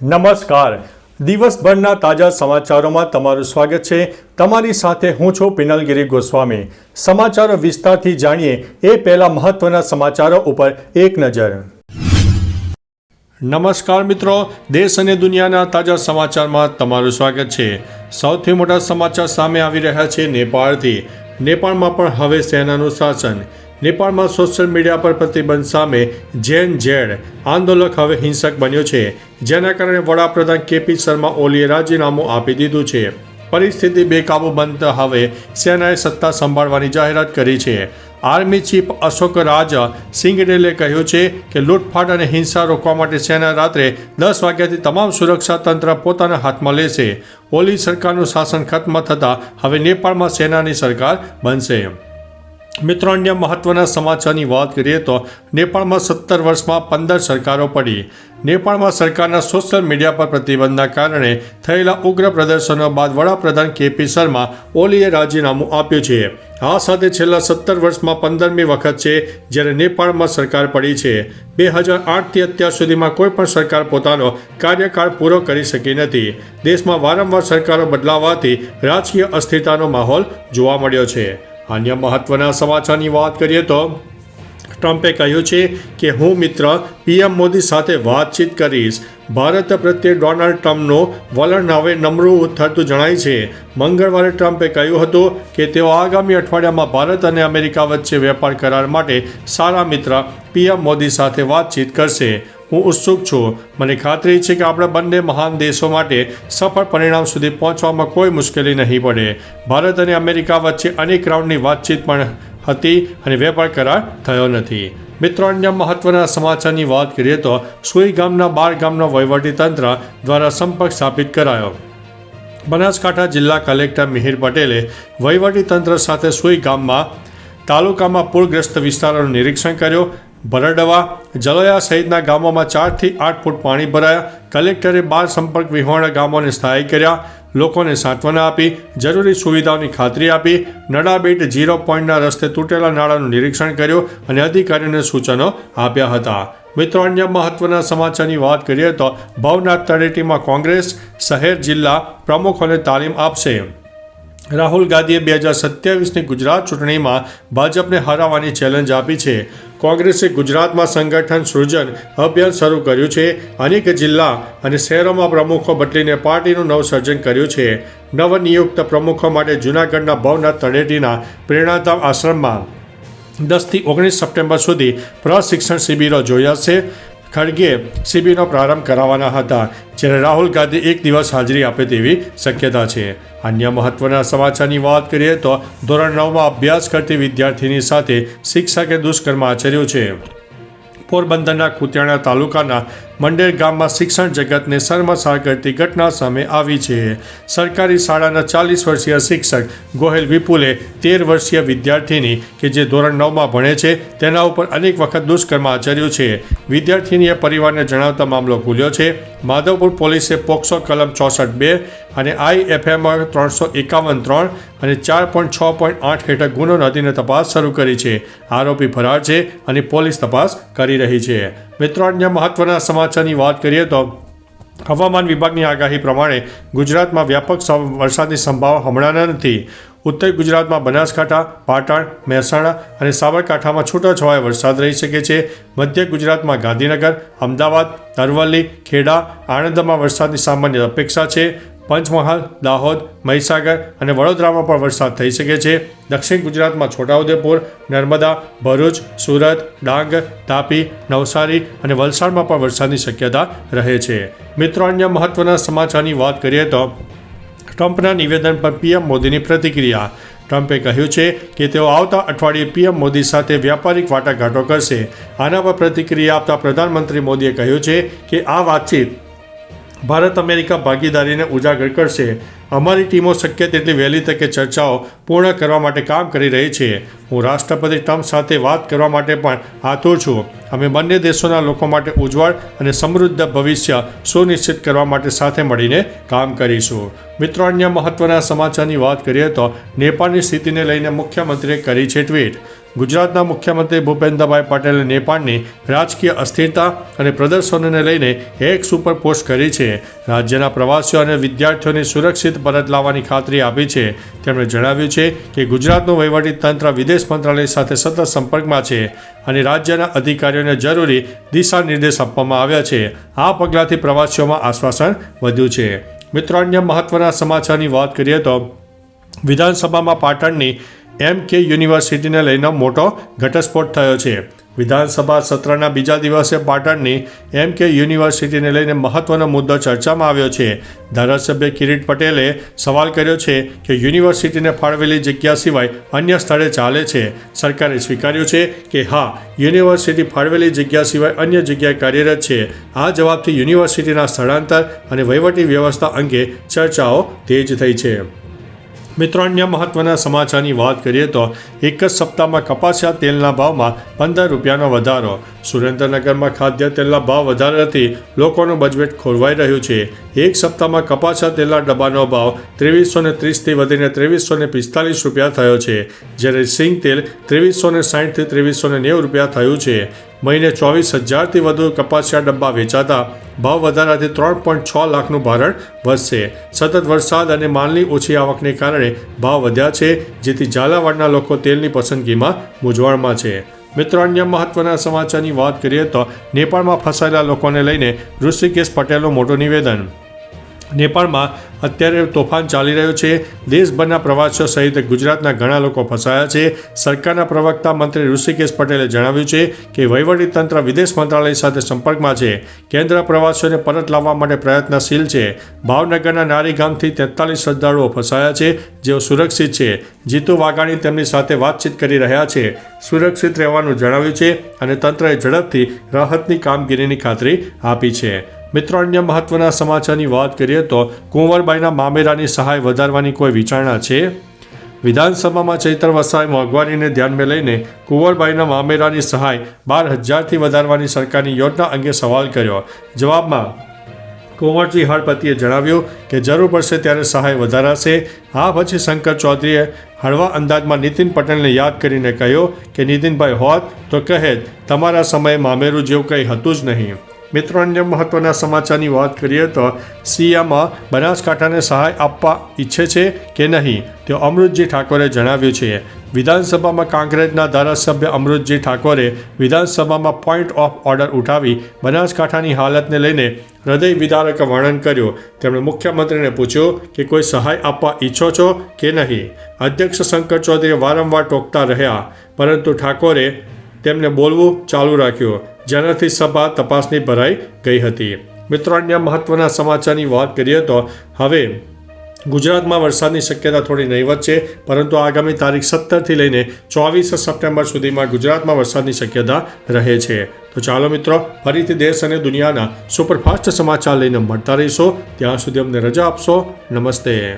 નમસ્કાર. દિવસભરના તાજા સમાચારોમાં તમારું સ્વાગત છે. તમારી સાથે હું છું પિનલગીરી ગોસ્વામી. સમાચારો વિસ્તારથી જાણીએ એ પહેલા મહત્વના સમાચારો ઉપર એક નજર. નમસ્કાર મિત્રો, દેશ અને દુનિયાના તાજા સમાચારમાં તમારું સ્વાગત છે. સૌથી મોટા સમાચાર સામે આવી રહ્યા છે નેપાળથી. નેપાળમાં પણ હવે સેનાનું શાસન. નેપાળમાં સોશિયલ મીડિયા પર પ્રતિબંધ સામે જેન ઝેડ આંદોલક હવે હિંસક બન્યો છે, જેના કારણે વડાપ્રધાન કેપી શર્મા ઓલીએ રાજીનામું આપી દીધું છે. પરિસ્થિતિ બેકાબુ બનતા હવે સેનાએ સત્તા સંભાળવાની જાહેરાત કરી છે. આર્મી ચીફ અશોક રાજ સિંગડેલે કહ્યું છે કે લૂંટફાટ અને હિંસા રોકવા માટે સેના રાત્રે 10 વાગ્યાથી તમામ સુરક્ષા તંત્ર પોતાના હાથમાં લેશે. ઓલી સરકારનું શાસન ખત્મ થતાં હવે નેપાળમાં સેનાની સરકાર બનશે. મિત્રો, અન્ય મહત્વના સમાચારની વાત કરીએ તો નેપાળમાં 17 વર્ષમાં 15 સરકારો પડી. નેપાળમાં સરકારના સોશિયલ મીડિયા પર પ્રતિબંધના કારણે થયેલા ઉગ્ર પ્રદર્શનો બાદ વડાપ્રધાન કેપી શર્મા ઓલીએ રાજીનામું આપ્યું છે. આ સાથે છેલ્લા 17 વર્ષમાં 15મી વખત છે જ્યારે નેપાળમાં સરકાર પડી છે. 2008થી અત્યાર સુધીમાં કોઈ પણ સરકાર પોતાનો કાર્યકાળ પૂરો કરી શકી નથી. દેશમાં વારંવાર સરકારો બદલાવાથી રાજકીય અસ્થિરતાનો માહોલ જોવા મળ્યો છે. અન્ય મહત્વના સમાચારની વાત કરીએ તો ટ્રમ્પે કહ્યું છે કે હું મિત્ર પીએમ મોદી સાથે વાતચીત કરીશ. ભારત પ્રત્યે ડોનાલ્ડ ટ્રમ્પનું વલણ હવે નમરું થતું જણાય છે. મંગળવારે ટ્રમ્પે કહ્યું હતું કે તેઓ આગામી અઠવાડિયામાં ભારત અને અમેરિકા વચ્ચે વેપાર કરાર માટે સારા મિત્ર પીએમ મોદી સાથે વાતચીત કરશે. હું ઉત્સુક છું. મને ખાતરી છે કે આપણે બંને મહાન દેશો માટે સફળ પરિણામ સુધી પહોંચવામાં કોઈ મુશ્કેલી નહીં પડે. ભારત અને અમેરિકા વચ્ચે અનેક રાઉન્ડની વાતચીત પણ હતી અને વેપાર કરાર થયો નથી. મિત્રો, અન્ય મહત્વના સમાચારની વાત કરીએ તો સુઈ ગામના 12 ગામનો વહીવટીતંત્ર દ્વારા સંપર્ક સ્થાપિત કરાયો. બનાસકાંઠા જિલ્લા કલેક્ટર મિહિર પટેલે વહીવટીતંત્ર સાથે સુઈ ગામમાં તાલુકામાં પૂરગ્રસ્ત વિસ્તારોનું નિરીક્ષણ કર્યું. ભરડવા, જલોયા સહિતના ગામોમાં 4 થી 8 ફૂટ પાણી ભરાયા. કલેક્ટરે 12 સંપર્ક વિહોણા ગામોને સ્થાયી કર્યા. લોકોને સાંત્વના આપી, જરૂરી સુવિધાઓની ખાતરી આપી. નડાબેટ 0 પોઈન્ટના રસ્તે તૂટેલા નાળાનું નિરીક્ષણ કર્યું અને અધિકારીઓને સૂચનો આપ્યા હતા. મિત્રો, અન્ય મહત્વના સમાચારની વાત કરીએ તો ભવનાથ તળેટીમાં કોંગ્રેસ શહેર જિલ્લા પ્રમુખોને તાલીમ આપશે. રાહુલ ગાંધીએ 2027ની ગુજરાત ચૂંટણીમાં ભાજપને હરાવવાની ચેલેન્જ આપી છે. કોંગ્રેસે ગુજરાતમાં સંગઠન સૃજન અભિયાન શરૂ કર્યું છે. અનેક જિલ્લા અને શહેરોમાં પ્રમુખો બદલીને પાર્ટીનું નવસર્જન કર્યું છે. નવનિયુક્ત પ્રમુખો માટે જૂનાગઢના ભવનાથ તળેટીના પ્રેરણાધામ આશ્રમમાં 10થી 19 સપ્ટેમ્બર સુધી પ્રશિક્ષણ શિબિરો યોજાશે. ખડગે શિબિરનો પ્રારંભ કરાવવાના હતા, જ્યારે રાહુલ ગાંધી એક દિવસ હાજરી આપે તેવી શક્યતા છે. અન્ય મહત્વના સમાચારની વાત કરીએ તો ધોરણ 9માં અભ્યાસ કરતી વિદ્યાર્થીની સાથે શિક્ષકે દુષ્કર્મ આચર્યું છે. પોરબંદરના કુતિયાણા તાલુકાના મંડેર ગામમાં શિક્ષણ જગતને શર્મસાર કરતી ઘટના સામે આવી છે. સરકારી શાળાના 40 વર્ષીય શિક્ષક ગોહેલ વિપુલે 13 વર્ષીય વિદ્યાર્થીની કે જે ધોરણ 9માં ભણે છે તેના ઉપર અનેક વખત દુષ્કર્મ આચર્યું છે. વિદ્યાર્થીનીએ પરિવારને જણાવતા મામલો ખુલ્યો છે. માધવપુર પોલીસે પોક્સો કલમ 64(2) અને IFM 351(3) અને 4.6.8 હેઠળ ગુનો નોંધીને તપાસ શરૂ કરી છે. આરોપી ફરાર છે અને પોલીસ તપાસ કરી રહી છે. મિત્રો, અન્ય મહત્વના સમાચારની વાત કરીએ તો હવામાન વિભાગની આગાહી પ્રમાણે ગુજરાતમાં વ્યાપક વરસાદની સંભાવના હમણાં નથી. ઉત્તર ગુજરાતમાં બનાસકાંઠા, પાટણ, મહેસાણા અને સાબરકાંઠામાં છૂટોછવાયો વરસાદ રહી શકે છે. મધ્ય ગુજરાતમાં ગાંધીનગર, અમદાવાદ, અરવલ્લી, ખેડા, આણંદમાં વરસાદની સામાન્ય અપેક્ષા છે. પંચમહાલ, દાહોદ, મહીસાગર અને વડોદરામાં પણ વરસાદ થઈ શકે છે. દક્ષિણ ગુજરાતમાં છોટાઉદેપુર, નર્મદા, ભરૂચ, સુરત, ડાંગ, તાપી, નવસારી અને વલસાડમાં પણ વરસાદની શક્યતા રહે છે. મિત્રો, અન્ય મહત્વના સમાચારની વાત કરીએ તો ટ્રમ્પના નિવેદન પર પીએમ મોદીની પ્રતિક્રિયા. ટ્રમ્પે કહ્યું છે કે તેઓ આવતા અઠવાડિયે પીએમ મોદી સાથે વ્યાપારિક વાટાઘાટો કરશે. આના પર પ્રતિક્રિયા આપતા પ્રધાનમંત્રી મોદીએ કહ્યું છે કે આ વાતચીત ભારત અમેરિકા ભાગીદારીને ઉજાગર કરશે. અમારી ટીમો શક્ય તેટલી વહેલી તકે ચર્ચાઓ પૂર્ણ કરવા માટે કામ કરી રહી છે. હું રાષ્ટ્રપતિ ટ્રમ્પ સાથે વાત કરવા માટે પણ આતુર છું. અમે બંને દેશોના લોકો માટે ઉજ્જવળ અને સમૃદ્ધ ભવિષ્ય સુનિશ્ચિત કરવા માટે સાથે મળીને કામ કરીશું. મિત્રો, અન્ય મહત્વના સમાચારની વાત કરીએ તો નેપાળની સ્થિતિને લઈને મુખ્યમંત્રીએ કરી છે ટ્વીટ. ગુજરાતના મુખ્યમંત્રી ભૂપેન્દ્રભાઈ પટેલે નેપાળની રાજકીય અસ્થિરતા અને પ્રદર્શનોને લઈને એક સુપર પોસ્ટ કરી છે. રાજ્યના પ્રવાસીઓ અને વિદ્યાર્થીઓને સુરક્ષિત પરત લાવવાની ખાતરી આપી છે. તેમણે જણાવ્યું છે કે ગુજરાતનું વહીવટીતંત્ર વિદેશ મંત્રાલય સાથે સતત સંપર્કમાં છે અને રાજ્યના અધિકારીઓને જરૂરી દિશા નિર્દેશ આપવામાં આવ્યા છે. આ પગલાંથી પ્રવાસીઓમાં આશ્વાસન વધ્યું છે. મિત્રો, અન્ય મહત્વના સમાચારની વાત કરીએ તો વિધાનસભામાં પાટણની MK યુનિવર્સિટીને લઈને મોટો ઘટસ્ફોટ થયો છે. વિધાનસભા સત્રના બીજા દિવસે પાટણની MK યુનિવર્સિટીને લઈને મહત્વનો મુદ્દો ચર્ચામાં આવ્યો છે. ધારાસભ્ય કિરીટ પટેલે સવાલ કર્યો છે કે યુનિવર્સિટીને ફાળવેલી જગ્યા સિવાય અન્ય સ્થળે ચાલે છે. સરકારે સ્વીકાર્યું છે કે હા, યુનિવર્સિટી ફાળવેલી જગ્યા સિવાય અન્ય જગ્યાએ કાર્યરત છે. આ જવાબથી યુનિવર્સિટીના સ્થળાંતર અને વહીવટી વ્યવસ્થા અંગે ચર્ચાઓ તેજ થઈ છે. મિત્રો, અન્ય મહત્વના સમાચારની વાત કરીએ તો એક જ સપ્તાહમાં કપાસિયા તેલના ભાવમાં 15 રૂપિયાનો વધારો. સુરેન્દ્રનગરમાં ખાદ્ય તેલના ભાવ વધારાથી લોકોનું બજેટ ખોરવાઈ રહ્યું છે. એક સપ્તાહમાં કપાસિયા તેલના ડબ્બાનો ભાવ 2330થી વધીને 2345 રૂપિયા થયો છે, જ્યારે સિંગ તેલ 2360થી 2390 રૂપિયા થયું છે. મહિને 24,000થી વધુ કપાસિયા ડબ્બા વેચાતા ભાવ વધારાથી 3.6 લાખનું ભારણ વધશે. સતત વરસાદ અને માલની ઓછી આવકને કારણે ભાવ વધ્યા છે, જેથી ઝાલાવાડના લોકો તેલની પસંદગીમાં મૂંઝવણમાં છે. મિત્રો, અન્ય મહત્વના સમાચારની વાત કરીએ તો નેપાળમાં ફસાયેલા લોકોને લઈને ઋષિકેશ પટેલનું મોટું નિવેદન. નેપાળમાં અત્યારે તોફાન ચાલી રહ્યું છે. દેશભરના પ્રવાસીઓ સહિત ગુજરાતના ઘણા લોકો ફસાયા છે. સરકારના પ્રવક્તા મંત્રી ઋષિકેશ પટેલે જણાવ્યું છે કે વહીવટીતંત્ર વિદેશ મંત્રાલય સાથે સંપર્કમાં છે. કેન્દ્ર પ્રવાસીઓને પરત લાવવા માટે પ્રયત્નશીલ છે. ભાવનગરના નારી ગામથી 43 શ્રદ્ધાળુઓ ફસાયા છે, જેઓ સુરક્ષિત છે. જીતુ વાઘાણી તેમની સાથે વાતચીત કરી રહ્યા છે. સુરક્ષિત રહેવાનું જણાવ્યું છે અને તંત્રએ ઝડપથી રાહતની કામગીરીની ખાતરી આપી છે. મિત્રો, અન્ય મહત્વના સમાચારની વાત કરીએ તો કુંવરબાઈના મામેરાની સહાય વધારવાની કોઈ વિચારણા છે? વિધાનસભામાં ચૈત્ર વસાવે મોંઘવારીને ધ્યાનમાં લઈને કુંવરબાઈના મામેરાની સહાય 12,000થી વધારવાની સરકારની યોજના અંગે સવાલ કર્યો. જવાબમાં કુંવરજી હળપતિએ જણાવ્યું કે જરૂર પડશે ત્યારે સહાય વધારાશે. આ પછી શંકર ચૌધરીએ હળવા અંદાજમાં નીતિન પટેલને યાદ કરીને કહ્યું કે નીતિનભાઈ હોત તો કહેત તમારા સમયે મામેરું જેવું કંઈ હતું જ નહીં. મિત્રો, અન્ય મહત્વના સમાચારની વાત કરીએ તો સીએમ બનાસકાંઠાને સહાય આપવા ઈચ્છે છે કે નહીં, તેઓ અમૃતજી ઠાકોરે જણાવ્યું છે. વિધાનસભામાં કોંગ્રેસના ધારાસભ્ય અમૃતજી ઠાકોરે વિધાનસભામાં પોઈન્ટ ઓફ ઓર્ડર ઉઠાવી બનાસકાંઠાની હાલતને લઈને હૃદય વિદારક વર્ણન કર્યું. તેમણે મુખ્યમંત્રીને પૂછ્યું કે કોઈ સહાય આપવા ઈચ્છો છો કે નહીં. અધ્યક્ષ શંકર ચૌધરીએ વારંવાર ટોકતા રહ્યા, પરંતુ ઠાકોરે તેમને બોલવું ચાલુ રાખ્યું, જેનાથી સભા તપાસની ભરાઈ ગઈ હતી. મિત્રો, અન્ય મહત્વના સમાચારની વાત કરીએ તો હવે ગુજરાતમાં વરસાદની શક્યતા થોડી નહીવત છે, પરંતુ આગામી તારીખ 17થી લઈને 24 સપ્ટેમ્બર સુધીમાં ગુજરાતમાં વરસાદની શક્યતા રહે છે. તો ચાલો મિત્રો, ફરીથી દેશ અને દુનિયાના સુપરફાસ્ટ સમાચાર લઈને મળતા રહીશો. ત્યાં સુધી અમને રજા આપશો. નમસ્તે.